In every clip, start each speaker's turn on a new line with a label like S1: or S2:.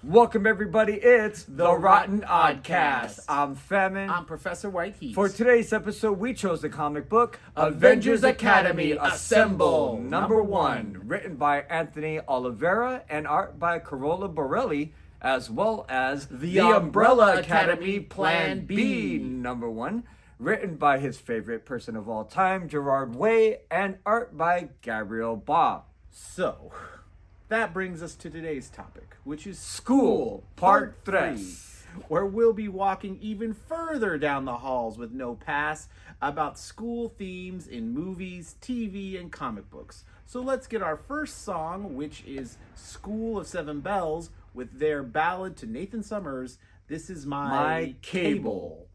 S1: Welcome everybody, it's the Rotten Oddcast.
S2: Oddcast.
S1: I'm Famine.
S2: I'm Professor Whiteheat.
S1: For today's episode, we chose the comic book
S2: Avengers Academy Assemble.
S1: Number 1, written by Anthony Oliveira and art by Carola Borelli, as well as
S2: The Umbrella Academy Plan B.
S1: Number 1, written by his favorite person of all time, Gerard Way, and art by Gabriel Ba.
S2: So, that brings us to today's topic, which is
S1: School, Part 3,
S2: where we'll be walking even further down the halls with no pass about school themes in movies, TV, and comic books. So let's get our first song, which is School of Seven Bells, with their ballad to Nathan Summers, This Is My Cable.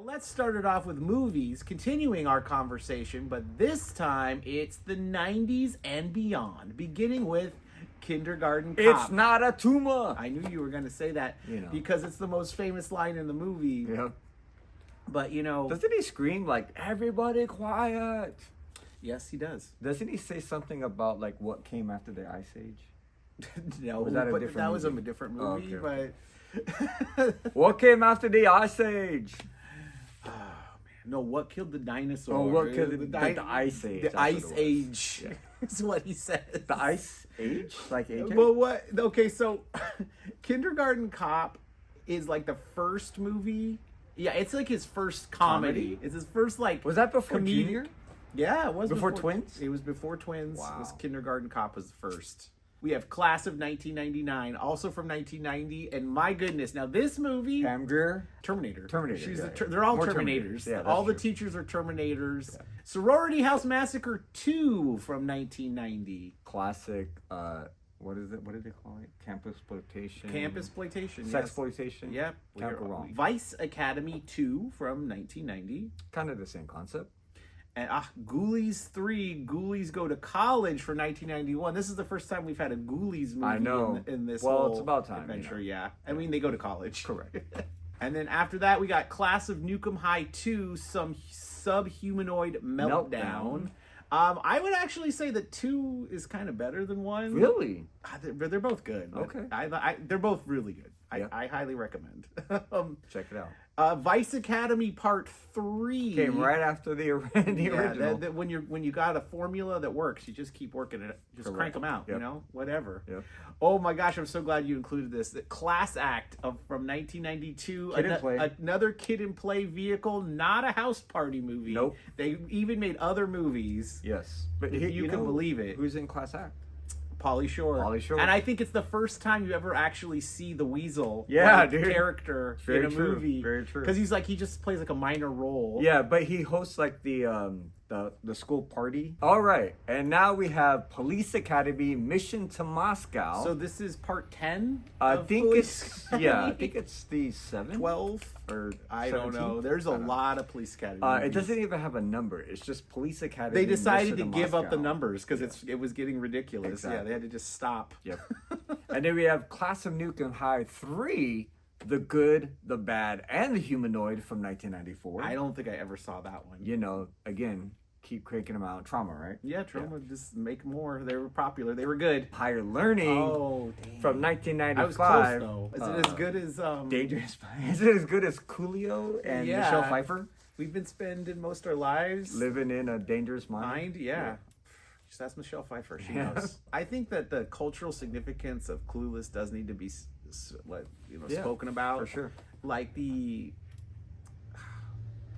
S2: Let's start it off with movies, continuing our conversation, but this time it's the 90s and beyond, beginning with Kindergarten Cop.
S1: It's not a tumor.
S2: I knew you were going to say that, because it's the most famous line in the movie.
S1: Yeah.
S2: But,
S1: Doesn't he scream like, everybody quiet?
S2: Yes, he does.
S1: Doesn't he say something about like what came after the Ice Age?
S2: No,
S1: Was that a
S2: but
S1: different
S2: that was a
S1: movie?
S2: different movie,
S1: Oh, okay. What came after the Ice Age?
S2: No, what killed the dinosaur?
S1: Oh, what killed the Ice Age?
S2: The
S1: That's
S2: Ice
S1: what it was.
S2: Age is what he says.
S1: The Ice Age? Like AJ?
S2: Well, what? Okay, so Kindergarten Cop is like the first movie. Yeah, it's like his first comedy. It's his first like.
S1: Was that before
S2: comedic-
S1: Junior?
S2: Yeah, it was
S1: Before Twins?
S2: It was before Twins.
S1: Wow.
S2: It was Kindergarten Cop was the first. We have Class of 1999, also from 1990, and my goodness, now this movie,
S1: Pam Grier?
S2: Terminator.
S1: Terminator,
S2: She's
S1: yeah,
S2: they're all
S1: More
S2: Terminators.
S1: Terminators. Yeah, that's
S2: all the
S1: true.
S2: teachers are Terminators. Sorority House Massacre 2 from 1990.
S1: Classic, what is it? What did they call it? Campus exploitation.
S2: Campus exploitation.
S1: Sex
S2: Yes.
S1: exploitation.
S2: Yep.
S1: Can't go wrong.
S2: Vice Academy 2 from 1990.
S1: Kind of the same concept.
S2: And Ghoulies 3, Ghoulies Go to College for 1991. This is the first time we've had a Ghoulies movie
S1: I know.
S2: in this
S1: Well,
S2: whole
S1: it's about time,
S2: adventure.
S1: you know.
S2: Yeah. I mean, they go to college.
S1: Correct.
S2: And then after that, we got Class of Nukem High 2, some subhumanoid meltdown. I would actually say that 2 is kind of better than 1.
S1: Really?
S2: They're both good.
S1: Okay.
S2: They're both really good.
S1: Yeah.
S2: I highly recommend.
S1: Check it out.
S2: Vice Academy Part 3
S1: Came right after the original.
S2: when you got a formula that works, you just keep working it. Just
S1: Correct.
S2: crank them out.
S1: Yep.
S2: You know, whatever.
S1: Yep.
S2: Oh my gosh, I'm so glad you included this. The Class Act from 1992.
S1: Kid and Play.
S2: Another Kid and Play vehicle, not a house party movie.
S1: Nope.
S2: They even made other movies.
S1: Yes. But
S2: If you can
S1: know
S2: believe it.
S1: Who's in Class Act?
S2: Pauly Shore.
S1: Pauly Shore.
S2: And I think it's the first time you ever actually see the Weasel
S1: Yeah,
S2: like,
S1: dude.
S2: character
S1: Very
S2: in a
S1: true.
S2: movie.
S1: Very true.
S2: Because he just plays like a minor role.
S1: Yeah, but he hosts like the school party. All right, and now we have Police Academy Mission to Moscow.
S2: So this is part 10?
S1: I
S2: of
S1: think
S2: Police
S1: it's I
S2: Academy?
S1: think it's the 7th
S2: 12?
S1: or
S2: I don't
S1: 17th?
S2: know. There's a
S1: I don't know.
S2: lot of Police Academy
S1: It
S2: movies.
S1: doesn't even have a number. It's just Police Academy.
S2: They decided to
S1: Mission
S2: give up the
S1: Moscow.
S2: numbers because it was getting ridiculous.
S1: Exactly.
S2: Yeah, they had to just stop.
S1: Yep. And then we have Class of Nukem High 3, The Good, the Bad, and the Humanoid from 1994.
S2: I don't think I ever saw that one.
S1: You know, again, keep cranking them out. Trauma, right?
S2: Yeah, Trauma, just make more. They were popular. They were good.
S1: Higher Learning
S2: Oh, damn.
S1: from
S2: I was close
S1: 1995.
S2: though. Is it as good as
S1: Dangerous. Is it as good as Coolio and
S2: Yeah.
S1: Michelle Pfeiffer?
S2: we've been spending most our lives?
S1: Living in a dangerous mind.
S2: Mind, yeah. Just ask Michelle Pfeiffer. She knows. I think that the cultural significance of Clueless does need to be,
S1: Yeah,
S2: spoken about.
S1: for sure.
S2: Like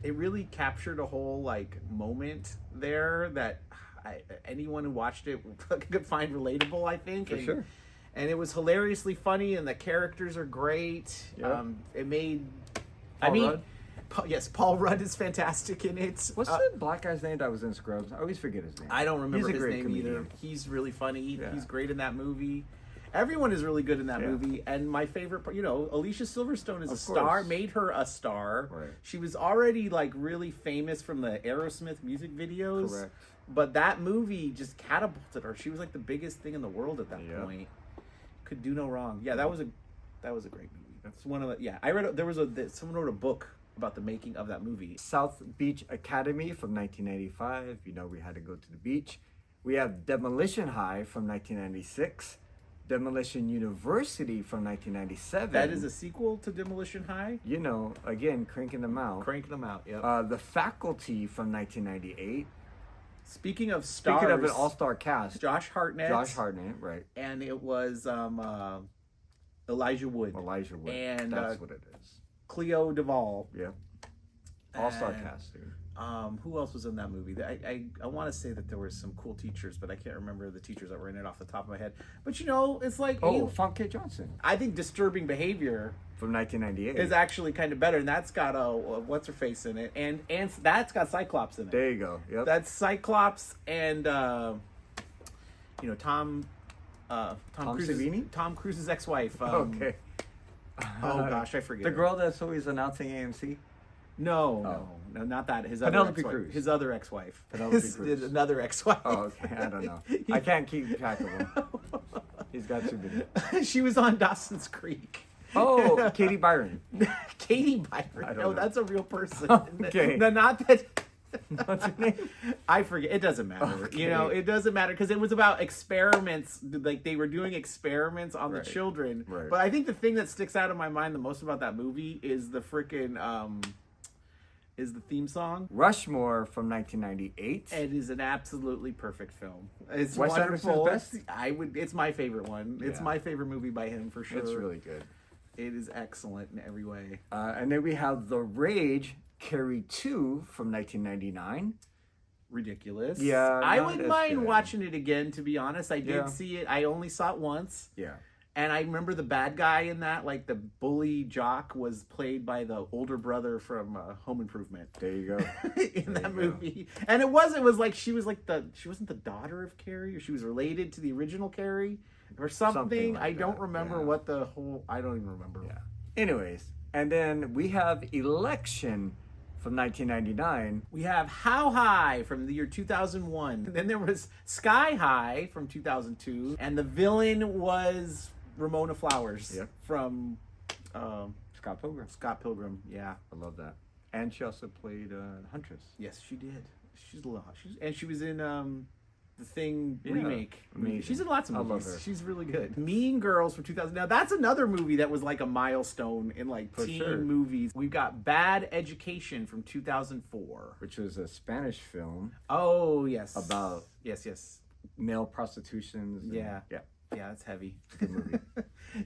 S2: it really captured a whole like moment there that anyone who watched it could find relatable. I think.
S1: For sure.
S2: And it was hilariously funny, and the characters are great.
S1: Yep.
S2: It made.
S1: Paul Rudd?
S2: Yes, Paul Rudd is fantastic in it.
S1: What's the black guy's name that was in Scrubs? I always forget his name.
S2: I don't remember
S1: He's a
S2: his
S1: great
S2: name
S1: comedian.
S2: either. He's really funny.
S1: Yeah.
S2: He's great in that movie. Everyone is really good in that
S1: Yeah.
S2: movie. And my favorite part, Alicia Silverstone is a
S1: Of
S2: star,
S1: course.
S2: made her a star.
S1: Right.
S2: She was already like really famous from the Aerosmith music videos.
S1: Correct.
S2: But that movie just catapulted her. She was like the biggest thing in the world at that
S1: Yeah.
S2: point. Could do no wrong. Yeah, that was a great movie. That's one of the I read someone wrote a book about the making of that movie.
S1: South Beach Academy from 1995. You know, we had to go to the beach. We have Demolition High from 1996. Demolition University from 1997.
S2: That is a sequel to Demolition High.
S1: You know, again, cranking them out.
S2: Cranking them out. Yeah.
S1: The Faculty from 1998.
S2: Speaking of stars,
S1: Speaking of an all-star cast.
S2: Josh Hartnett.
S1: Josh Hartnett, right.
S2: And it was Elijah Wood.
S1: Elijah Wood.
S2: And
S1: That's what it is.
S2: Cleo Duvall.
S1: Yeah. All-star
S2: And,
S1: cast, dude.
S2: Who else was in that movie? I want to say that there were some cool teachers, but I can't remember the teachers that were in it off the top of my head. But it's like
S1: Funk K. Johnson
S2: I think Disturbing Behavior
S1: from 1998.
S2: is actually kind of better, and that's got what's her face in it, and that's got Cyclops in it.
S1: There you go. Yep.
S2: That's Cyclops and Tom
S1: Savini?
S2: Tom Cruise's ex-wife.
S1: Okay.
S2: Oh gosh, I forget.
S1: The
S2: her.
S1: girl that's always announcing AMC.
S2: No, not that. His
S1: Penelope
S2: other ex-wife.
S1: Cruz.
S2: His other ex-wife.
S1: Penelope
S2: His-
S1: Cruz.
S2: Another ex-wife.
S1: Oh, okay. I don't know. I can't keep track of him. He's got too many.
S2: She was on Dawson's Creek.
S1: Oh, Katie Byron.
S2: Katie Byron.
S1: I don't
S2: No,
S1: know.
S2: that's a real person.
S1: Okay.
S2: No, not that.
S1: What's her name?
S2: I forget. It doesn't matter.
S1: Okay.
S2: You know, it doesn't matter because it was about experiments. Like they were doing experiments on the
S1: Right.
S2: children.
S1: Right.
S2: But I think the thing that sticks out in my mind the most about that movie is the freaking is the theme song.
S1: Rushmore from 1998.
S2: It is an absolutely perfect film. It's
S1: Wes
S2: wonderful.
S1: Anderson's best?
S2: It's my favorite one. It's
S1: Yeah.
S2: my favorite movie by him for sure.
S1: It's really good.
S2: It is excellent in every way.
S1: And then we have The Rage, Carrie 2 from 1999.
S2: Ridiculous.
S1: Yeah,
S2: I
S1: not
S2: wouldn't
S1: as
S2: mind
S1: good.
S2: watching it again, to be honest. I did
S1: Yeah.
S2: see it. I only saw it once.
S1: Yeah.
S2: And I remember the bad guy in that, like the bully jock, was played by the older brother from Home Improvement.
S1: There you go.
S2: In
S1: There
S2: that
S1: you go.
S2: movie. And it was like she wasn't the daughter of Carrie, or she was related to the original Carrie or something.
S1: Something like
S2: I don't
S1: that,
S2: remember
S1: yeah.
S2: what the whole I don't even remember.
S1: Yeah. Anyways, and then we have Election from 1999.
S2: We have How High from the year 2001. Then there was Sky High from 2002, and the villain was Ramona Flowers
S1: Yep.
S2: from
S1: Scott Pilgrim.
S2: Scott Pilgrim. Yeah.
S1: I love that. And she also played Huntress.
S2: Yes, she did. And she was in the Thing
S1: Yeah,
S2: remake.
S1: amazing.
S2: She's in lots of
S1: I love
S2: movies.
S1: her.
S2: She's really good. Mean Girls from 2000. Now that's another movie that was like a milestone in like
S1: For
S2: teen
S1: sure.
S2: movies. We've got Bad Education from 2004.
S1: Which was a Spanish film
S2: Oh yes.
S1: About-
S2: yes.
S1: male prostitutions. and-
S2: Yeah.
S1: Yeah.
S2: Yeah, it's heavy.
S1: Good movie.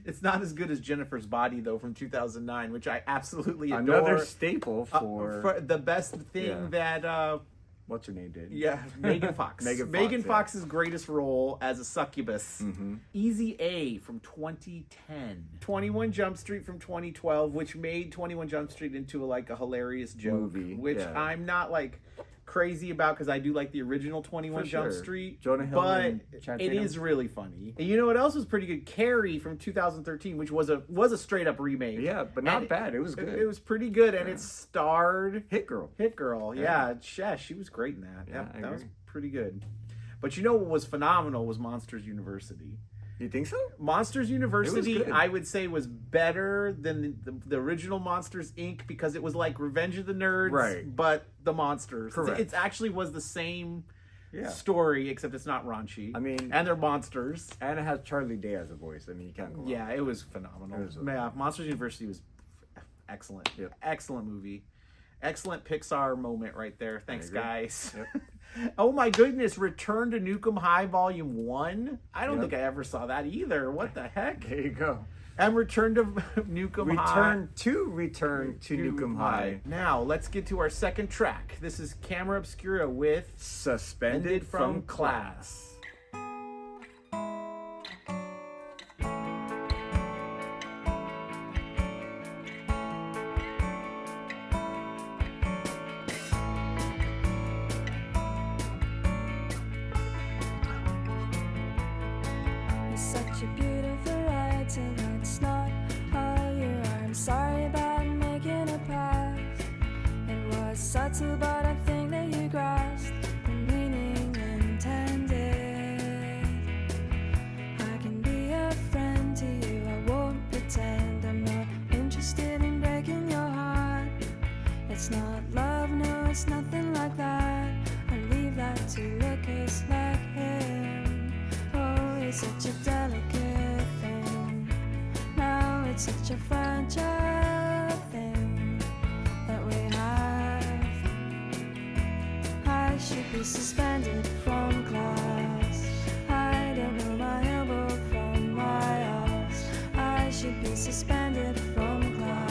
S2: It's not as good as Jennifer's Body though from 2009, which I absolutely adore.
S1: Another staple for
S2: the best thing that
S1: what's her name did.
S2: Megan Fox.
S1: Megan Fox, yeah.
S2: Fox's greatest role as a succubus.
S1: Mm-hmm.
S2: Easy A from 2010. 21 Jump Street from 2012, which made 21 Jump Street into a hilarious joke,
S1: Movie,
S2: which
S1: yeah.
S2: I'm not crazy about because I do like the original 21
S1: For
S2: Jump
S1: sure.
S2: Street.
S1: Jonah Hill
S2: but
S1: and Channing
S2: it
S1: Tatum.
S2: is really funny. And you know what else was pretty good? Carrie from 2013, which was a straight up remake.
S1: Yeah, but not
S2: And
S1: bad. It was good.
S2: It was pretty good, and
S1: Yeah.
S2: it starred
S1: Hit Girl.
S2: Hit Girl.
S1: Yeah.
S2: Yeah, she was great in that.
S1: Yeah,
S2: Yep,
S1: I
S2: that was
S1: agree.
S2: pretty good. But you know what was phenomenal was Monsters University.
S1: You think so?
S2: Monsters University,
S1: good.
S2: I would say, was better than the original Monsters Inc. because it was like Revenge of the Nerds,
S1: Right.
S2: but the monsters.
S1: Correct.
S2: It actually was the same
S1: Yeah.
S2: story, except it's not raunchy.
S1: I mean-
S2: and they're monsters.
S1: And it has Charlie Day as a voice. I mean, you can't go wrong.
S2: Yeah, it was phenomenal.
S1: It was
S2: Yeah, Monsters University was excellent.
S1: Yep.
S2: Excellent movie. Excellent Pixar moment right there. Thanks,
S1: agree.
S2: guys.
S1: Yep.
S2: Oh my goodness, Return to Nukem High Volume 1? I don't
S1: Yep.
S2: think I ever saw that either. What the heck?
S1: There you go.
S2: And Return to Nukem High.
S1: Return to Nukem High.
S2: Now, let's get to our second track. This is Camera Obscura with
S1: Suspended from class.
S3: It's such a beautiful ride till it's not all you are. I'm sorry about making a pass. It was subtle, but I think that you grasped the meaning intended. I can be a friend to you, I won't pretend. I'm not interested in breaking your heart. It's not love, no, it's nothing like that. I leave that to lookers like him. Oh, it's such a delicate thing. Now it's such a fragile thing that we have. I should be suspended from class. I don't know my elbow from my ass. I should be suspended from class.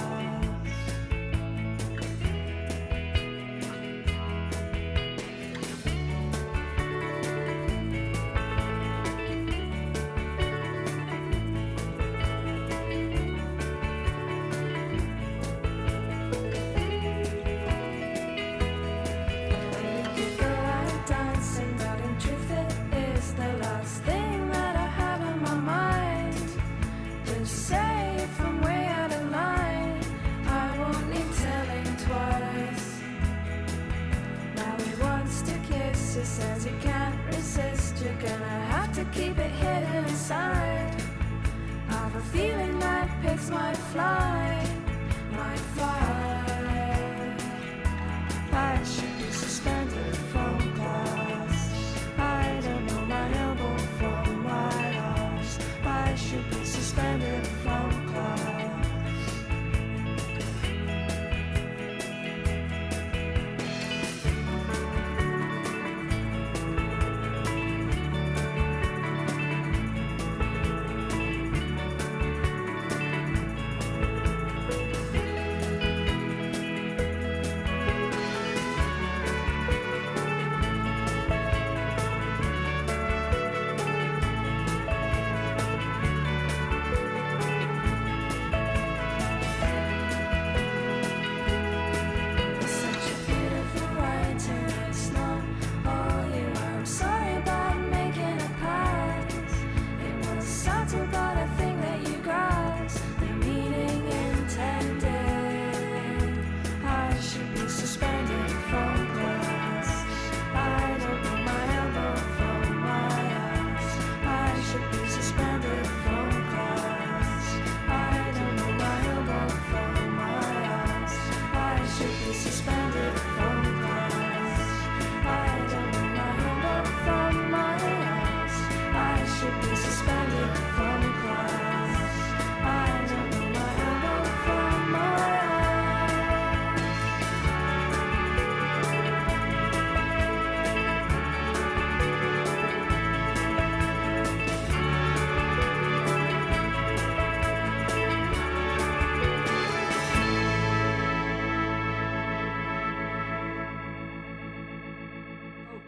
S3: We could go out dancing, but in truth it is the last thing that I have on my mind. Just say if I'm way out of line, I won't need telling twice. Now he wants to kiss, he says he can't resist. You're gonna have to keep it hidden inside. I have a feeling that pigs might fly, might fly. I should be suspended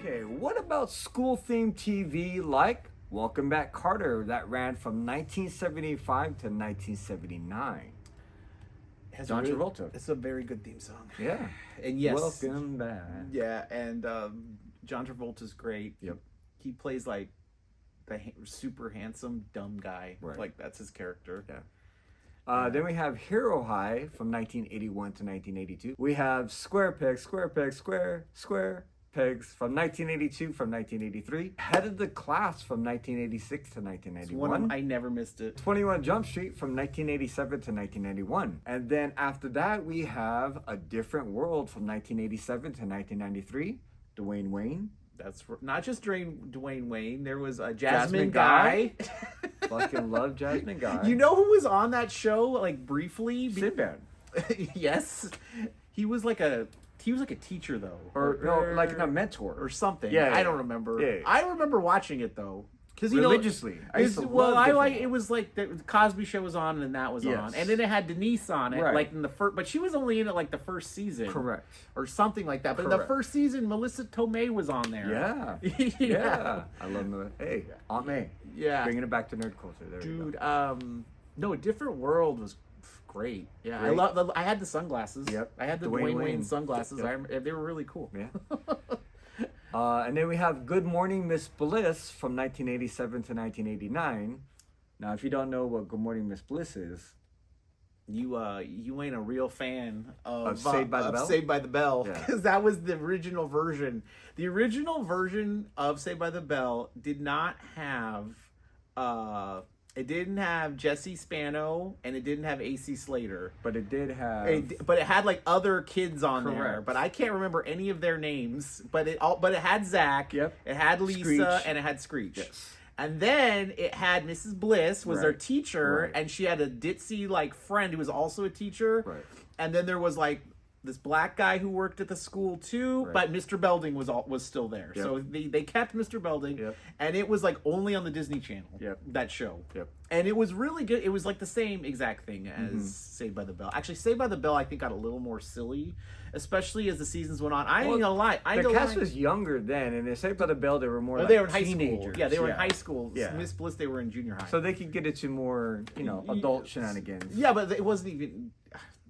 S1: Okay, what about school-themed TV like Welcome Back Carter that ran from 1975 to 1979? John Travolta.
S2: It's a very good theme song.
S1: Yeah.
S2: And yes.
S1: Welcome back.
S2: Yeah, and John Travolta's great.
S1: Yep.
S2: He plays like the super handsome dumb guy.
S1: Right.
S2: Like that's his character.
S1: Yeah. Then we have Hero High from 1981 to 1982. We have Square Pegs, Square Pegs, Square Pegs from 1982 from 1983. Head of the Class from 1986 to 1991.
S2: I never missed it.
S1: 21 Jump Street from 1987 to 1991. And then after that, we have A Different World from 1987 to 1993. Dwayne Wayne.
S2: That's not just Dwayne Wayne. There was a Jasmine Guy.
S1: Fucking love Jasmine Guy.
S2: You know who was on that show, like briefly?
S1: Sinbad.
S2: Yes. He was like a teacher though,
S1: Or no, like a mentor
S2: or something.
S1: Yeah,
S2: I don't remember.
S1: Yeah.
S2: I remember watching it though, because
S1: religiously. I used to love
S2: I
S1: Different
S2: like
S1: World.
S2: it was like the Cosby Show was on and that was
S1: Yes.
S2: on, and then it had Denise on it,
S1: Right.
S2: like in the first, but she was only in it like the first season,
S1: Correct.
S2: or something like that. But in the
S1: Correct.
S2: first season, Melissa Tomei was on there.
S1: Yeah.
S2: yeah.
S1: Yeah. I love Melissa. Hey, Aunt May.
S2: Yeah.
S1: Bringing it back to nerd culture. There we
S2: Dude,
S1: go.
S2: no, A Different World was great. Yeah,
S1: Great.
S2: I had the sunglasses.
S1: Yep.
S2: I had the
S1: Dwayne
S2: Dwayne
S1: Wayne.
S2: Wayne sunglasses.
S1: Yep.
S2: They were really cool.
S1: Yeah. And then we have Good Morning Miss Bliss from 1987 to 1989. Now, if you don't know what Good Morning Miss Bliss is,
S2: You ain't a real fan of
S1: Saved by the Bell?
S2: Saved by the Bell,
S1: Yeah.
S2: because that was the original version. The original version of Saved by the Bell did not have it didn't have Jesse Spano and it didn't have AC Slater.
S1: but it did have.
S2: But it had like other kids on there,
S1: Correct.
S2: but I can't remember any of their names. But it had Zach,
S1: Yep.
S2: it had Lisa,
S1: Screech.
S2: and it had Screech.
S1: Yes.
S2: And then it had Mrs. Bliss was their
S1: Right.
S2: teacher,
S1: Right.
S2: and she had a ditzy like friend who was also a teacher.
S1: Right.
S2: And then there was like this black guy who worked at the school too,
S1: Right.
S2: but Mr. Belding was still there.
S1: Yep.
S2: So they kept Mr. Belding,
S1: Yep.
S2: and it was like only on the Disney Channel.
S1: Yep.
S2: That show.
S1: Yep.
S2: And it was really good. It was like the same exact thing as
S1: Mm-hmm.
S2: Saved by the Bell. Actually, Saved by the Bell I think got a little more silly, especially as the seasons went on. I ain't gonna lie.
S1: The cast was younger then, and they Saved by the Bell, they were more like
S2: they were in high
S1: teenagers.
S2: school. Yeah, they were in high school.
S1: Yeah.
S2: Miss Bliss, they were in junior high.
S1: So they could get into more, adult shenanigans.
S2: Yeah, but it wasn't even.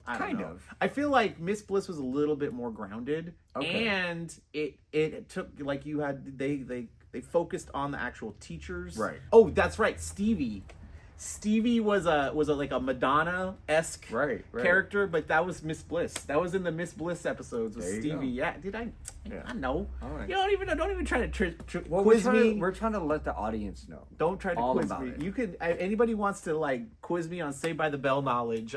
S2: I don't
S1: Kind
S2: know.
S1: of.
S2: I feel like Miss Bliss was a little bit more grounded,
S1: Okay.
S2: and it took like you had they focused on the actual teachers.
S1: Right.
S2: Oh, that's right, Stevie. Stevie was a like a Madonna-esque
S1: Right.
S2: character, but that was Miss Bliss. That was in the Miss Bliss episodes with
S1: There you
S2: Stevie.
S1: go.
S2: Yeah, did I?
S1: Yeah.
S2: I know.
S1: All right.
S2: You don't even try to
S1: Well,
S2: quiz me.
S1: we're trying to let the audience know.
S2: Don't try to
S1: all
S2: quiz
S1: about
S2: me.
S1: it.
S2: You can. Anybody wants to like quiz me on Saved by the Bell knowledge?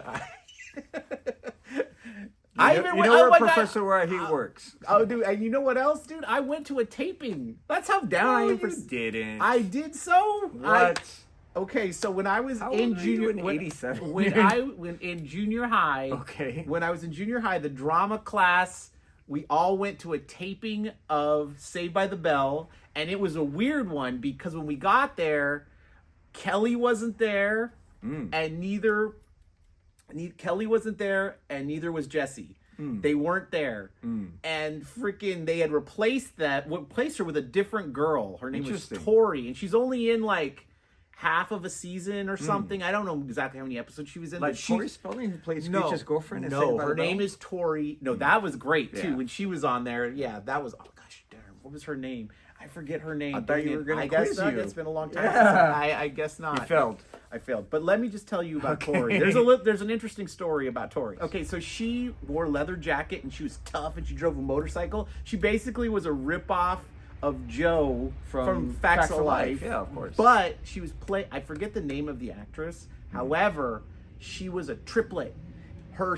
S1: You know
S2: oh
S1: where
S2: my God.
S1: Professor Wahid works.
S2: Oh, dude, and you know what else, dude? I went to a taping. That's how down I am for.
S1: you didn't.
S2: I did so.
S1: What?
S2: Okay, so when I was
S1: How
S2: in
S1: old were you
S2: junior,
S1: in 87?
S2: when in junior high,
S1: Okay.
S2: when I was in junior high, the drama class, we all went to a taping of Saved by the Bell, and it was a weird one because when we got there, Kelly wasn't there, and Kelly wasn't there, and neither was Jesse. They weren't there, and freaking they had replaced her with a different girl. Her name was
S1: Interesting.
S2: Tori, and she's only in like half of a season or something. I don't know exactly how many episodes she was in.
S1: Like
S2: but she,
S1: Tori Spelling, who played
S2: no,
S1: Screech's girlfriend? in
S2: no,
S1: Saved by
S2: her
S1: the Bell?
S2: name is Tori. No, that was great too
S1: Yeah.
S2: when she was on there. Yeah, that was. Oh gosh, darn, what was her name? I forget her name.
S1: I thought you were gonna
S2: I guess
S1: quiz
S2: not.
S1: you.
S2: It's been a long time.
S1: Yeah.
S2: Since I guess not.
S1: You failed.
S2: I failed. But let me just tell you about
S1: Okay.
S2: Tori. There's an interesting story about Tori. Okay, so she wore a leather jacket and she was tough and she drove a motorcycle. She basically was a ripoff of Joe from Facts of Life.
S1: Yeah, of course.
S2: But she was I forget the name of the actress. However, she was a triplet.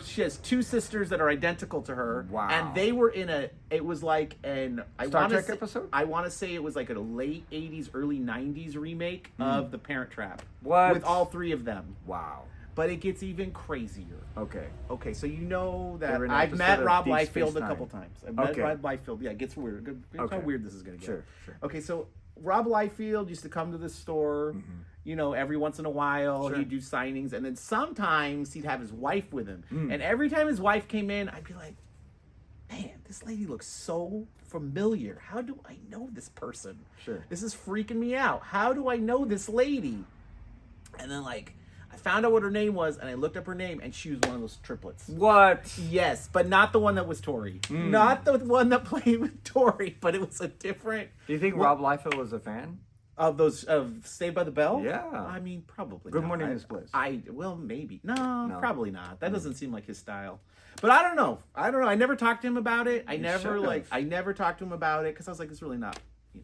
S2: She has two sisters that are identical to her.
S1: Wow.
S2: And they were in it was like an
S1: Star Trek episode?
S2: I want to say it was like a late 80s, early 90s remake of The Parent Trap.
S1: What?
S2: With all three of them.
S1: Wow.
S2: But it gets even crazier.
S1: Okay.
S2: Okay, so you know
S1: They
S2: that
S1: were in an
S2: I've met
S1: episode of
S2: Rob
S1: Deep
S2: Liefeld
S1: Space
S2: a
S1: Nine.
S2: couple times. I've met
S1: Okay.
S2: Rob Liefeld. Yeah, it gets weird. Look
S1: Okay.
S2: how weird this is going to get.
S1: Sure.
S2: Okay, so Rob Liefeld used to come to the store, every once in a while.
S1: Sure.
S2: He'd do signings, and then sometimes he'd have his wife with him. And every time his wife came in, I'd be like, man, this lady looks so familiar. How do I know this person?
S1: Sure.
S2: This is freaking me out. How do I know this lady? And then, like, I found out what her name was, and I looked up her name, and she was one of those triplets.
S1: What?
S2: Yes, but not the one that was Tori. Not the one that played with Tori, but it was a different...
S1: Do you think Rob Liefeld was a fan?
S2: Of those, of Saved by the Bell?
S1: Yeah.
S2: I mean, probably
S1: Good
S2: not.
S1: Morning, Miss Bliss.
S2: Well, maybe. No, probably not. That doesn't seem like his style. But I don't know. I never talked to him about it. I never talked to him about it because I was like, it's really not,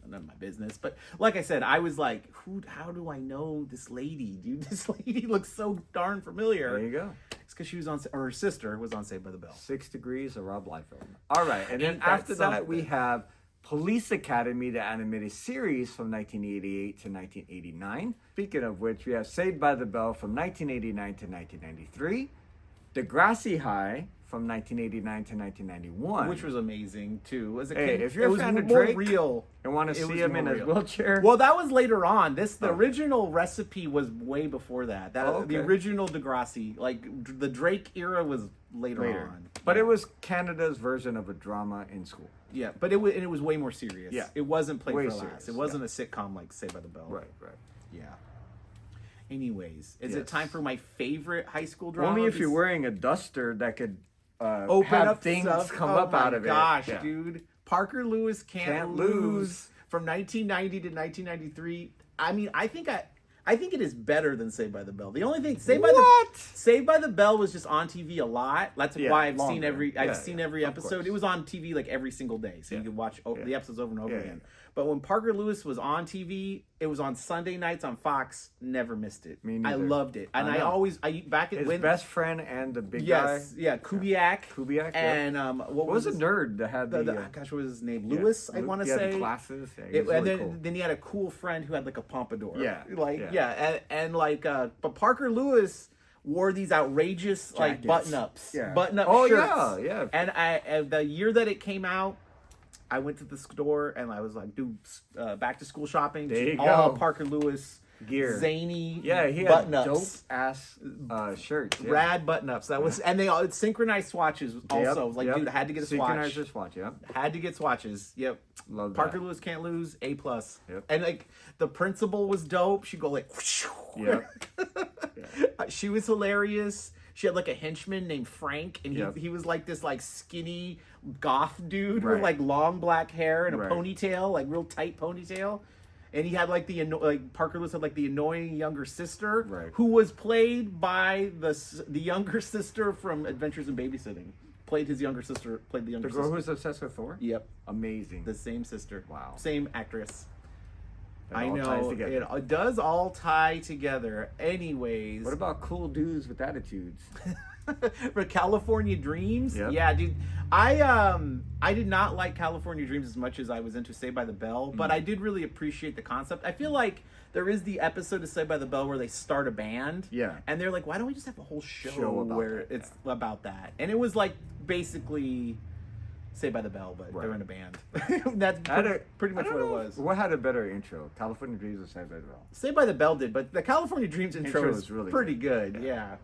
S2: none of my business. But like I said, I was like, how do I know this lady, dude? This lady looks so darn familiar.
S1: There you go.
S2: It's because she was on, or her sister was on Saved by the Bell.
S1: 6 Degrees of Rob Liefeld. All right, and then
S2: Ain't that
S1: after that
S2: something?
S1: we have Police Academy, the animated series from 1988 to 1989. Speaking of which, we have Saved by the Bell from 1989 to 1993. Degrassi High from 1989 to 1991.
S2: Which was amazing, too. As a
S1: Hey,
S2: kid,
S1: if you're
S2: it
S1: a
S2: was
S1: fan of
S2: more
S1: Drake
S2: real.
S1: and want to
S2: It
S1: see
S2: was
S1: him in
S2: more
S1: his
S2: real.
S1: wheelchair.
S2: Well, that was later on. The original recipe was way before that. The
S1: okay.
S2: original Degrassi, like the Drake era, was later on.
S1: But
S2: Yeah.
S1: it was Canada's version of a drama in school.
S2: Yeah, but it was way more serious.
S1: Yeah.
S2: It wasn't played
S1: Way
S2: for laughs.
S1: serious,
S2: It wasn't a sitcom like Saved by the Bell.
S1: Right.
S2: Yeah. Anyways, is
S1: Yes.
S2: it time for my favorite high school drama?
S1: Only if you're wearing a duster that could
S2: open
S1: have
S2: up
S1: things
S2: stuff.
S1: come
S2: Oh
S1: up
S2: my
S1: out of
S2: gosh,
S1: it. Yeah.
S2: dude. Parker Lewis can't lose. From 1990 to 1993. I mean, I think it is better than Saved by the Bell. The only thing Saved by the Bell was just on TV a lot. That's
S1: Yeah,
S2: why I've
S1: longer.
S2: seen every
S1: Of
S2: episode.
S1: course.
S2: It was on TV like every single day, so you could watch the episodes over and over
S1: Yeah,
S2: again.
S1: yeah.
S2: But when Parker Lewis was on TV, it was on Sunday nights on Fox. Never missed it.
S1: Me
S2: I
S1: neither.
S2: loved it, and
S1: I know. His best friend and the big
S2: yes,
S1: guy.
S2: yeah, Kubiak,
S1: Kubiak, yeah.
S2: and
S1: What was the
S2: his-
S1: nerd that had the
S2: gosh, what was his name?
S1: yeah,
S2: Lewis, I want to
S1: he had
S2: say.
S1: the glasses. Yeah, he
S2: It,
S1: was
S2: and
S1: really
S2: then,
S1: cool.
S2: then he had a cool friend who had like a pompadour.
S1: Yeah,
S2: But Parker Lewis wore these outrageous like
S1: Jackets.
S2: button-ups,
S1: Yeah.
S2: button-up
S1: Oh,
S2: shirts.
S1: yeah.
S2: And the year that it came out, I went to the store and I was like, dude, back to school shopping.
S1: There you
S2: all
S1: go.
S2: Parker Lewis
S1: Gear.
S2: zany
S1: Yeah, he had
S2: button-ups.
S1: dope ass shirts. Yeah.
S2: Rad button-ups. That was, and they all synchronized swatches also. Like, dude, I had to get a swatch.
S1: Synchronized your swatch, yeah.
S2: Had to get swatches. Yep.
S1: Love that.
S2: Parker Lewis can't lose. A+.
S1: Yep.
S2: And like the principal was dope. She'd go like,
S1: Yep.
S2: she was hilarious. She had like a henchman named Frank, and
S1: Yep.
S2: he was like this like skinny goth dude
S1: Right.
S2: with like long black hair and a
S1: Right.
S2: ponytail, like real tight ponytail. And he had like Parker Lewis had like the annoying younger sister,
S1: Right.
S2: who was played by the younger sister from Adventures in Babysitting. Played the younger
S1: The
S2: sister.
S1: girl who's obsessed with Thor?
S2: Yep,
S1: Amazing.
S2: the same sister.
S1: Wow.
S2: Same actress.
S1: It
S2: I
S1: all ties
S2: know
S1: together.
S2: it does all tie together. Anyways,
S1: What about cool dudes with attitudes?
S2: for California Dreams?
S1: Yep.
S2: Yeah, dude. I did not like California Dreams as much as I was into Saved by the Bell, but I did really appreciate the concept. I feel like there is the episode of Saved by the Bell where they start a band.
S1: Yeah.
S2: And they're like, why don't we just have a whole show
S1: about
S2: where
S1: that,
S2: it's about that? And it was like basically Saved by the Bell, but they're
S1: Right.
S2: in a band. That's pretty much what it was.
S1: What had a better intro? California Dreams or Saved by the Bell?
S2: Saved by the Bell did, but the California Dreams intro
S1: Intro
S2: is
S1: is really
S2: pretty good. Yeah.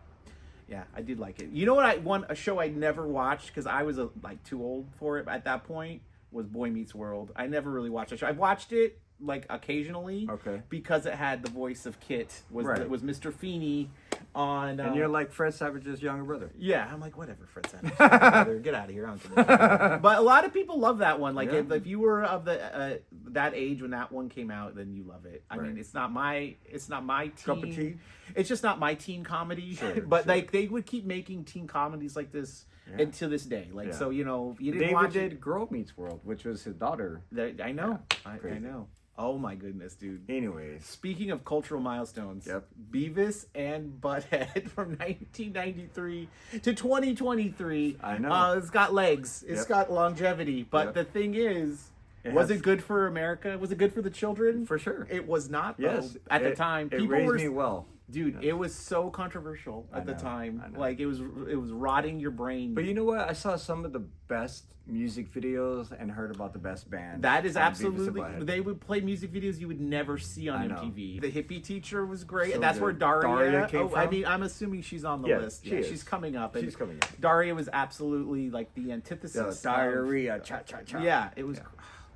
S2: Yeah, I did like it. You know what? A show I never watched because I was like too old for it at that point was Boy Meets World. I never really watched that show. I watched it like occasionally,
S1: Okay.
S2: because it had the voice of Kit was
S1: Right.
S2: was Mr. Feeney on.
S1: And you're like Fred Savage's younger brother.
S2: Yeah, I'm like, whatever, Fred Savage. Get out of here. I don't give a shit. But a lot of people love that one. Like,
S1: Yeah.
S2: if you were of the that age when that one came out, then you love it. I
S1: Right.
S2: mean, it's not my teen.
S1: Cup of tea?
S2: It's just not my teen comedy.
S1: Sure,
S2: but
S1: sure.
S2: like they would keep making teen comedies like this
S1: Yeah.
S2: and to this day. Like,
S1: Yeah.
S2: so you know, if you didn't
S1: David
S2: watch
S1: did Girl Meets World, which was his daughter.
S2: it. I know. I
S1: crazy.
S2: know. Oh my goodness, dude.
S1: Anyways.
S2: Speaking of cultural milestones,
S1: Yep.
S2: Beavis and Butthead from 1993 to 2023.
S1: I know.
S2: It's got legs. It's
S1: Yep.
S2: got longevity. But
S1: Yep.
S2: the thing is,
S1: It
S2: was
S1: has-
S2: it good for America? Was it good for the children?
S1: For sure.
S2: It was not, though.
S1: Yes.
S2: At the time,
S1: It
S2: people
S1: raised
S2: were
S1: me well.
S2: Dude, it was so controversial at the time.
S1: I know.
S2: Like, it was rotting your brain.
S1: But you know what? I saw some of the best music videos and heard about the best bands.
S2: That is
S1: on Beavis and
S2: absolutely...
S1: Butthead.
S2: They would play music videos you would never see on
S1: I know.
S2: MTV. The hippie teacher was great.
S1: So
S2: and that's
S1: good.
S2: where Daria
S1: came from?
S2: I mean, I'm assuming she's on the
S1: Yeah,
S2: list.
S1: she is.
S2: She's coming up. And
S1: She's coming up.
S2: Daria was absolutely like the antithesis of...
S1: Diarrhea, cha-cha-cha.
S2: Yeah, it was...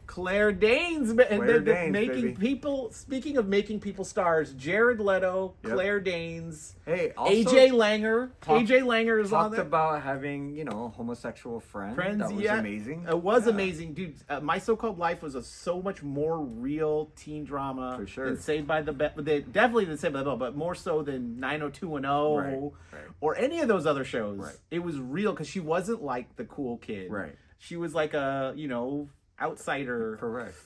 S2: Claire Danes, and
S1: Claire
S2: the
S1: Danes,
S2: making
S1: baby.
S2: people. Speaking of making people stars, Jared Leto,
S1: Yep.
S2: Claire Danes,
S1: Hey, also
S2: AJ Langer.
S1: talk-
S2: AJ Langer is on
S1: talked
S2: there.
S1: about having, a homosexual friend.
S2: Friends,
S1: That was
S2: yeah.
S1: amazing.
S2: It was
S1: Yeah.
S2: amazing, dude. My So-Called Life was a so much more real teen drama
S1: For sure.
S2: than Saved by the Bell. Definitely than Saved by the Bell, but more so than 90210
S1: Right.
S2: or any of those other shows.
S1: Right.
S2: It was real because she wasn't like the cool kid.
S1: Right.
S2: She was like a outsider.
S1: Correct.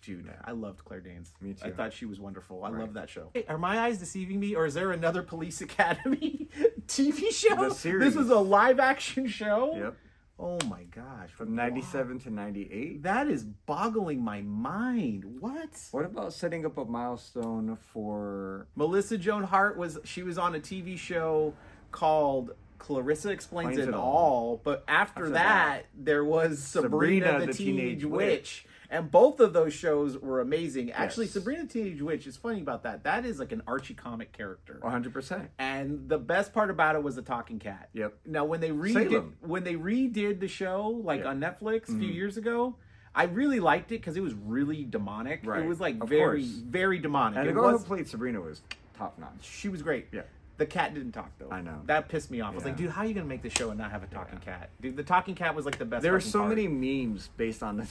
S2: Dude, I loved Claire Danes.
S1: Me too.
S2: I thought she was wonderful. I
S1: Right.
S2: love that show. Hey, are my eyes deceiving me, or is there another Police Academy TV show?
S1: The series.
S2: This was a live action show?
S1: Yep.
S2: Oh my gosh.
S1: From 97 to 98.
S2: That is boggling my mind. What?
S1: What about setting up a milestone for
S2: Melissa Joan Hart was on a TV show called Clarissa Explains It All, but after that, there was Sabrina the Teenage Witch. And both of those shows were amazing. Actually,
S1: Yes.
S2: Sabrina the Teenage Witch is funny about that. That is like an Archie comic character.
S1: 100%.
S2: And the best part about it was the talking cat.
S1: Yep.
S2: Now, when they
S1: Salem.
S2: redid the show, like
S1: Yeah.
S2: on Netflix a few years ago, I really liked it because it was really demonic.
S1: Right.
S2: It was like
S1: Of
S2: very,
S1: course.
S2: very demonic.
S1: And the
S2: It
S1: girl
S2: was,
S1: who played Sabrina was top notch.
S2: she was great.
S1: Yeah.
S2: The cat didn't talk though.
S1: I know.
S2: That pissed me off. I was
S1: Yeah.
S2: like, dude, how are you gonna make this show and not have a talking cat? Dude, the talking cat was like the best.
S1: There were
S2: fucking
S1: so
S2: part.
S1: many memes based on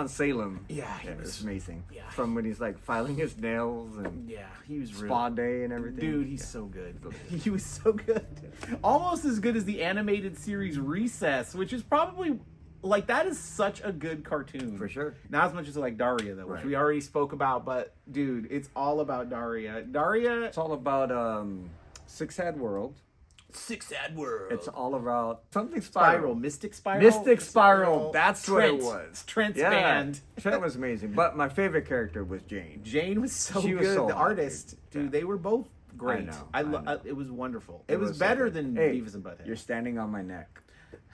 S1: Salem.
S2: Yeah, he
S1: it
S2: was-
S1: was amazing.
S2: yeah.
S1: From when he's like filing his nails and
S2: Yeah, he was real.
S1: Spawn Day and everything.
S2: Dude, he's
S1: Yeah.
S2: so good. He was so good. Almost as good as the animated series Recess, which is probably like that is such a good cartoon.
S1: For sure.
S2: Not as much as like Daria though, which
S1: Right.
S2: we already spoke about, but dude, it's all about Daria. Daria
S1: It's all about Six Sad World.
S2: Six Sad World.
S1: It's all about something
S2: Spiral. Mystic Spiral.
S1: Mystic Spiral. That's what
S2: Trent.
S1: it was.
S2: Trent's
S1: Yeah.
S2: band.
S1: Trent was amazing. But my favorite character was Jane.
S2: Jane was so
S1: She
S2: good.
S1: was so
S2: the
S1: hot,
S2: artist, dude,
S1: Yeah.
S2: they were both great.
S1: I know.
S2: It was wonderful.
S1: It
S2: It was
S1: was so
S2: better
S1: good.
S2: than
S1: Hey,
S2: Beavis and Butthead.
S1: You're standing on my neck.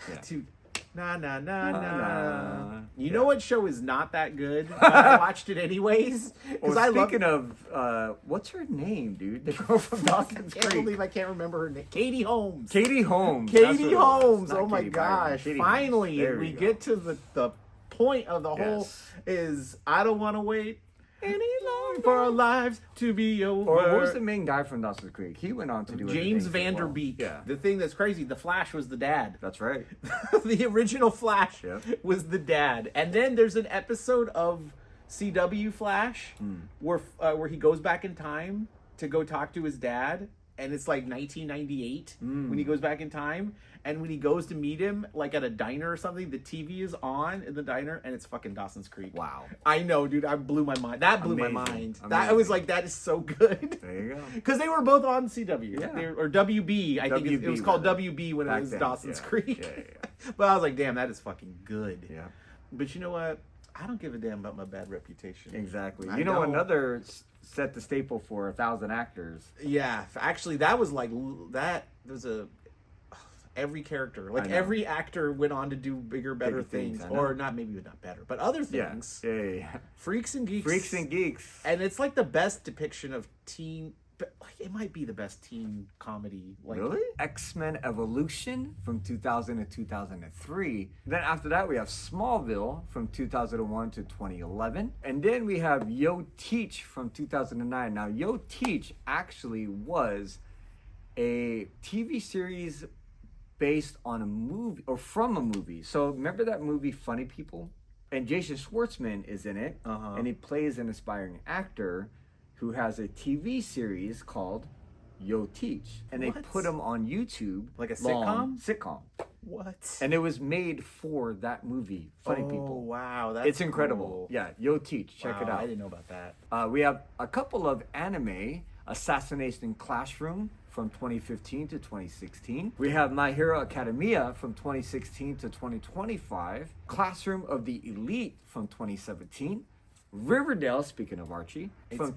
S1: Yeah.
S2: Dude, na na na
S1: Na,
S2: na.
S1: na.
S2: You know what show is not that good? But I watched it anyways because
S1: Well,
S2: I love.
S1: speaking of, what's her name, dude? The girl from Dawson's
S2: I can't
S1: Creek.
S2: believe I can't remember her name. Katie Holmes.
S1: Katie Holmes. That's
S2: Katie
S1: what it was.
S2: Holmes.
S1: Not
S2: Oh my
S1: Katie Byron,
S2: gosh!
S1: Katie Holmes.
S2: Finally,
S1: There
S2: we
S1: go.
S2: get to the point of the whole
S1: Yes.
S2: is I don't want to wait any longer for our lives to be over.
S1: Or what was the main guy from Dawson's Creek? He went on to do
S2: James
S1: other things as well.
S2: Vanderbeek.
S1: Yeah,
S2: The thing that's crazy, the Flash was the dad.
S1: that's right.
S2: The original Flash
S1: Yep.
S2: was the dad. And then there's an episode of CW Flash where he goes back in time to go talk to his dad. And it's like 1998 when he goes back in time. And when he goes to meet him, like at a diner or something, the TV is on in the diner, and it's fucking Dawson's Creek.
S1: Wow.
S2: I know, dude. I blew my mind. That blew my
S1: Amazing.
S2: mind. That I
S1: Amazing.
S2: was like, that is so good.
S1: There you go.
S2: Because they were both on CW.
S1: Yeah.
S2: Or WB, I think it was
S1: WB,
S2: called
S1: rather.
S2: WB when it
S1: Back
S2: was
S1: then,
S2: Dawson's
S1: yeah.
S2: Creek.
S1: Yeah.
S2: But I was like, damn, that is fucking good.
S1: Yeah,
S2: But you know what? I don't give a damn about my bad reputation.
S1: exactly.
S2: I
S1: You know,
S2: don't.
S1: another set the staple for 1,000 actors.
S2: Yeah, actually, that was like that. There's every character, like
S1: I know.
S2: every actor went on to do bigger, better
S1: Bigger things,
S2: things,
S1: I know.
S2: or not maybe not better, but other
S1: Yeah.
S2: things.
S1: Yeah.
S2: Freaks and Geeks.
S1: Freaks and Geeks.
S2: and it's like the best depiction of teen. But like, it might be the best teen comedy. Like,
S1: Really? X-Men Evolution from 2000 to 2003. Then after that, we have Smallville from 2001 to 2011. And then we have Yo Teach from 2009. Now, Yo Teach actually was a TV series based on a movie, or from a movie. So remember that movie Funny People? And Jason Schwartzman is in it.
S2: Uh-huh.
S1: And he plays an aspiring actor who has a TV series called Yo Teach. And they
S2: What?
S1: put him on YouTube.
S2: Like a
S1: long sitcom.
S2: what?
S1: And it was made for that movie, Funny
S2: Oh,
S1: People.
S2: wow, that's
S1: It's incredible.
S2: cool.
S1: Yeah, Yo Teach. Check
S2: Wow,
S1: it out.
S2: I didn't know about that.
S1: We have a couple of anime, Assassination Classroom from 2015 to 2016. We have My Hero Academia from 2016 to 2025. Classroom of the Elite from 2017. Riverdale, speaking of Archie, from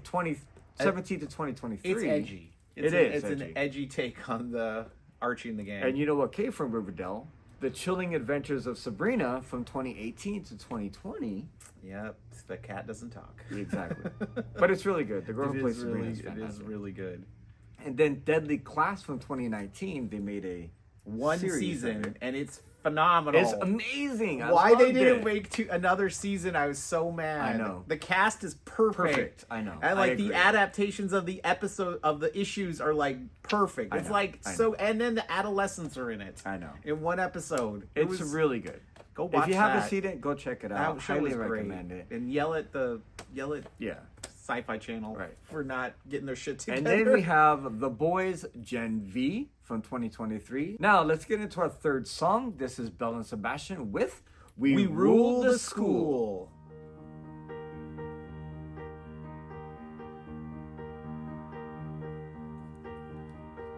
S1: 17 to 2023.
S2: It's edgy.
S1: It's
S2: an
S1: edgy.
S2: edgy take on the Archie and the Gang.
S1: And you know what came from Riverdale? The Chilling Adventures of Sabrina from 2018 to 2020.
S2: Yep, the cat doesn't talk.
S1: Exactly. But it's really good. The girl who plays Sabrina is
S2: It
S1: fantastic.
S2: is really good.
S1: And then Deadly Class from 2019, they made a
S2: One
S1: series of
S2: season,
S1: it.
S2: and it's phenomenal.
S1: It's amazing.
S2: Why they
S1: loved
S2: didn't
S1: it.
S2: make another season, I was so mad.
S1: I know.
S2: The cast is perfect.
S1: I know.
S2: And
S1: I
S2: like the
S1: agree.
S2: adaptations of the episode of the issues are like perfect.
S1: I
S2: It's
S1: know.
S2: like
S1: I
S2: so
S1: know.
S2: and then the adolescents are in it.
S1: I know.
S2: In one episode.
S1: It's really good.
S2: Go watch
S1: If you haven't
S2: that.
S1: seen it, go check it
S2: That
S1: out.
S2: show
S1: Highly
S2: is great.
S1: recommend it.
S2: And yell at
S1: Yeah.
S2: Sci-Fi Channel
S1: Right.
S2: for not getting their shit together.
S1: And then we have The Boys Gen V from 2023. Now, let's get into our third song. This is Belle and Sebastian with We Rule the School.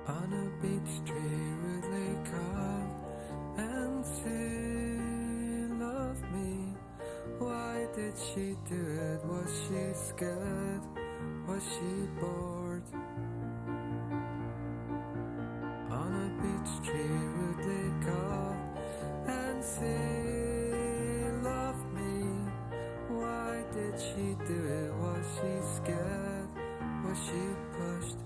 S4: On a beach tree with a cup and say love me. Why did she do it? Was she scared? Was she bored? On a beach tree with a cup and say love me. Why did she do it? Was she scared? Was she pushed?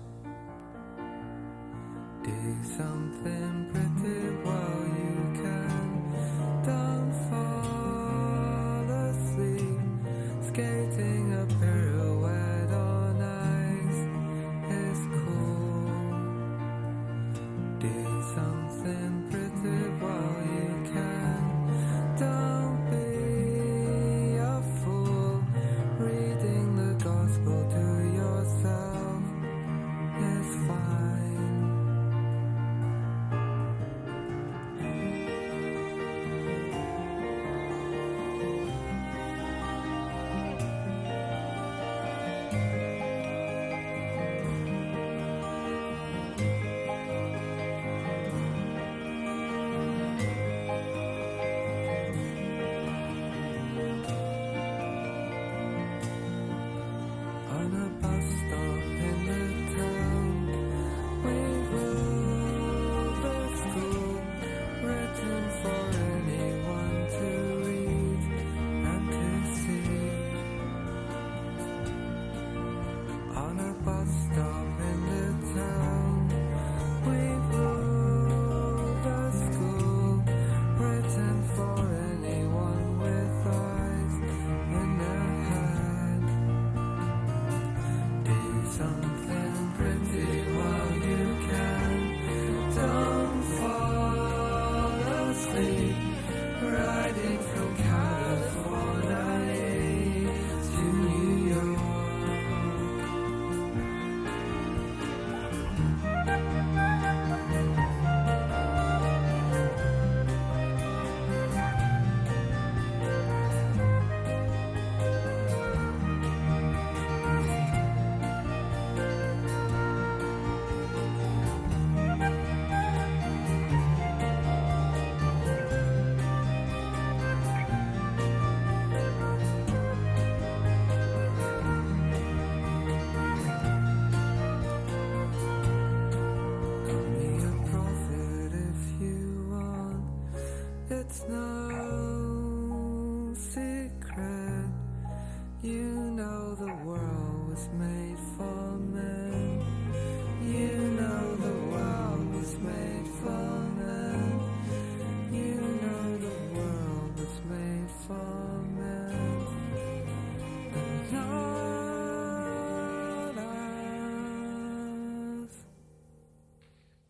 S4: Do something pretty while you can. Don't fall asleep. Skating a pirouette on ice is cool. Do something pretty while you can. Don't be a fool. Reading the gospel to yourself is fine. On a bus stop in the town, we rule the school, written for anyone to read and to see. On a bus stop in the town, we rule the school, written for anyone with eyes in their head. Do something pretty while you can. Don't fall asleep. Riding from California to New York. Call me a prophet if you want. It's no secret. You know the world was made for men. You know the world was made for men. You know the world was made for men. But not us.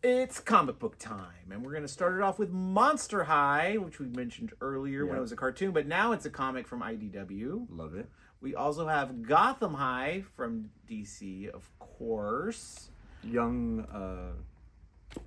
S2: It's comic book time, and we're going to start it off with Monster High, which we mentioned earlier when
S1: Yeah.
S2: it was a cartoon, but now it's a comic from IDW.
S1: Love it.
S2: We also have Gotham High from DC, of course.
S1: Young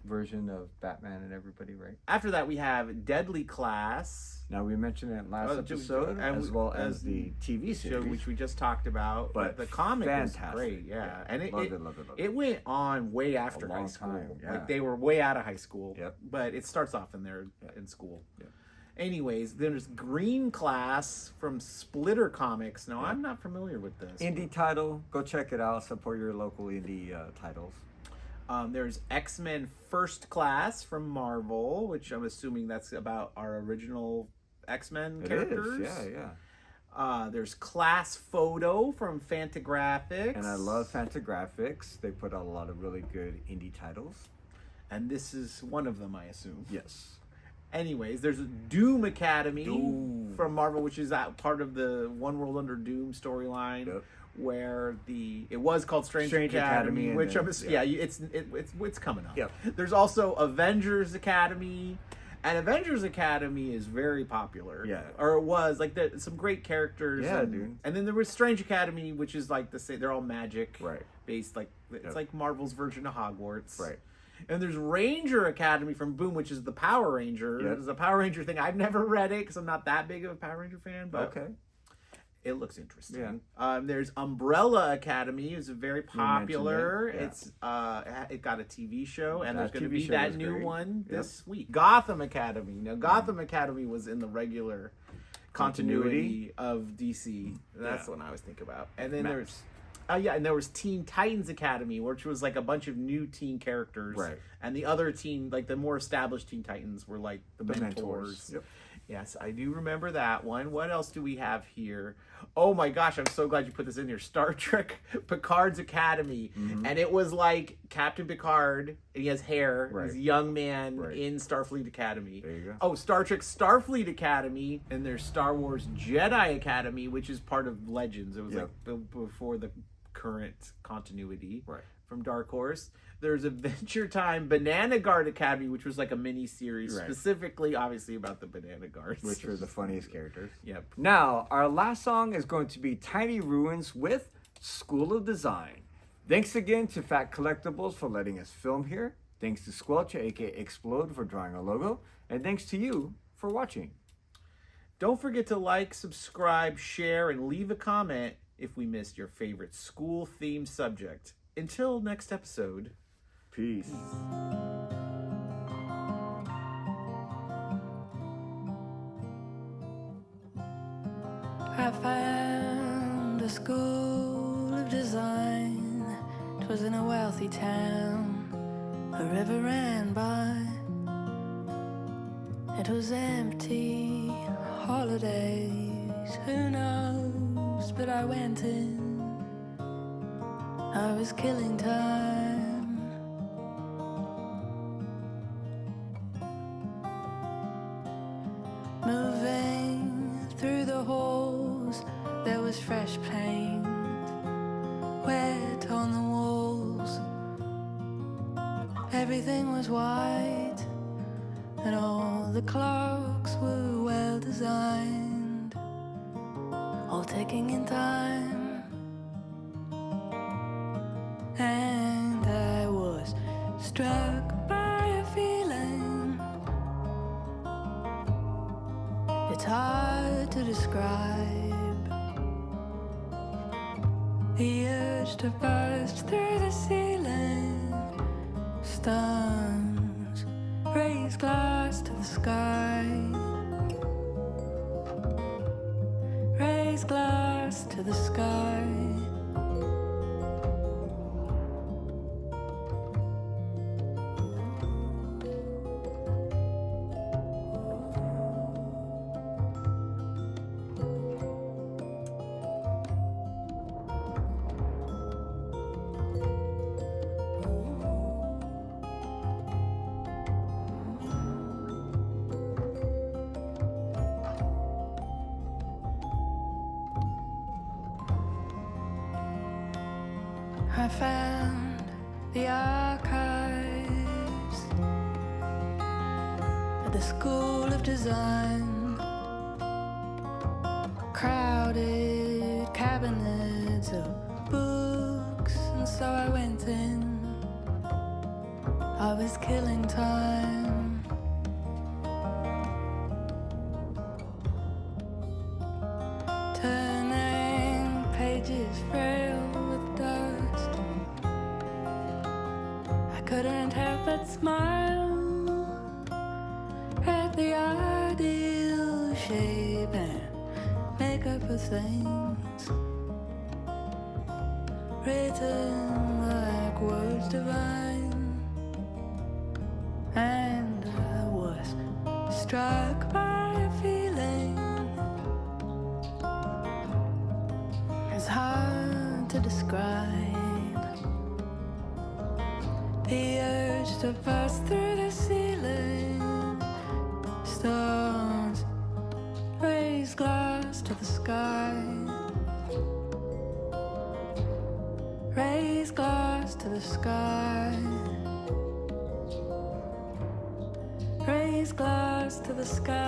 S1: version of Batman and everybody, right?
S2: After that, we have Deadly Class,
S1: Now, we mentioned it last
S2: Oh,
S1: episode,
S2: and
S1: as
S2: we-
S1: well as the TV
S2: show,
S1: series.
S2: which we just talked about.
S1: But
S2: the comic was
S1: fantastic.
S2: great, yeah. And
S1: Love it, love it.
S2: it went on way after
S1: long
S2: high school.
S1: time, yeah.
S2: Like they were way out of high school.
S1: Yep.
S2: But it starts off in there in school.
S1: Yeah.
S2: Anyways, there's Green Class from Splitter Comics. Now, I'm not familiar with this.
S1: Indie title. Go check it out. Support your local indie titles.
S2: There's X-Men First Class from Marvel, which I'm assuming that's about our original X-Men characters.
S1: It is, yeah.
S2: There's Class Photo from Fantagraphics.
S1: And I love Fantagraphics. They put out a lot of really good indie titles.
S2: And this is one of them, I assume.
S1: Yes.
S2: Anyways, there's Doom Academy
S1: Doom.
S2: from Marvel, which is part of the One World Under Doom storyline, where it was called Strange Academy, which
S1: then,
S2: it's coming up.
S1: Yep.
S2: There's also Avengers Academy, and Avengers Academy is very popular.
S1: Yeah.
S2: Or it was some great characters.
S1: Yeah,
S2: and,
S1: dude.
S2: And then there was Strange Academy, which is they're all magic,
S1: Right.
S2: based it's like Marvel's version of Hogwarts,
S1: Right.
S2: And there's Ranger Academy from Boom, which is the Power Ranger.
S1: Yep.
S2: It's a Power Ranger thing. I've never read it because I'm not that big of a Power Ranger fan, but
S1: Okay.
S2: it looks interesting. Yeah. There's Umbrella Academy. It's very popular.
S1: Yeah.
S2: It's it got a TV show, and
S1: That
S2: there's going to
S1: TV
S2: be
S1: show
S2: that
S1: was
S2: new
S1: great.
S2: one
S1: Yep.
S2: this week. Gotham Academy. Now, Gotham Academy was in the regular continuity of DC. That's the one I always think about. And then there's and there was Teen Titans Academy, which was like a bunch of new teen characters.
S1: Right.
S2: And the other the more established Teen Titans were like the mentors.
S1: Yep.
S2: Yes, I do remember that one. What else do we have here? Oh my gosh, I'm so glad you put this in here. Star Trek Picard's Academy.
S1: Mm-hmm.
S2: And it was like Captain Picard, and he has hair,
S1: Right.
S2: he's a young man
S1: Right.
S2: in Starfleet Academy.
S1: There you go.
S2: Oh, Star Trek Starfleet Academy, and there's Star Wars Jedi Academy, which is part of Legends. It was
S1: Yep.
S2: before the current continuity.
S1: Right.
S2: From Dark Horse. There's Adventure Time Banana Guard Academy, which was like a mini series
S1: Right.
S2: specifically, obviously, about the Banana Guards.
S1: Which are the funniest characters.
S2: Yep.
S1: Now, our last song is going to be Tiny Ruins with School of Design. Thanks again to Phat Collectables for letting us film here. Thanks to Squelch, aka Explode, for drawing our logo. And thanks to you for watching.
S2: Don't forget to like, subscribe, share, and leave a comment if we missed your favorite school-themed subject. Until next episode.
S1: Peace.
S3: I found a school of design. 'Twas in a wealthy town. A river ran by. It was empty holidays. Who knows? But I went in. I was killing time. Moving through the halls, there was fresh paint wet on the walls. Everything was white, and all the clocks were well designed, all ticking in time. And I was struck by a feeling it's hard to describe. The urge to burst through the ceiling. Stones raise glass to the sky. Raise glass to the sky. I found the archives at the School of Design. Crowded cabinets of books, and so I went in. I was killing time. Turning pages frail with dust. I couldn't help but smile at the idea shape and makeup of things written like words divine, and I was struck by a feeling it's hard to describe. The urge to burst through the ceiling, stones raise glass to the sky, raise glass to the sky, raise glass to the sky.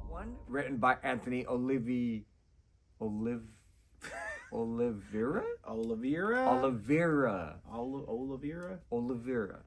S1: One written by Anthony Oliveira.
S2: Oliveira.
S1: Oliveira.
S2: Oliveira.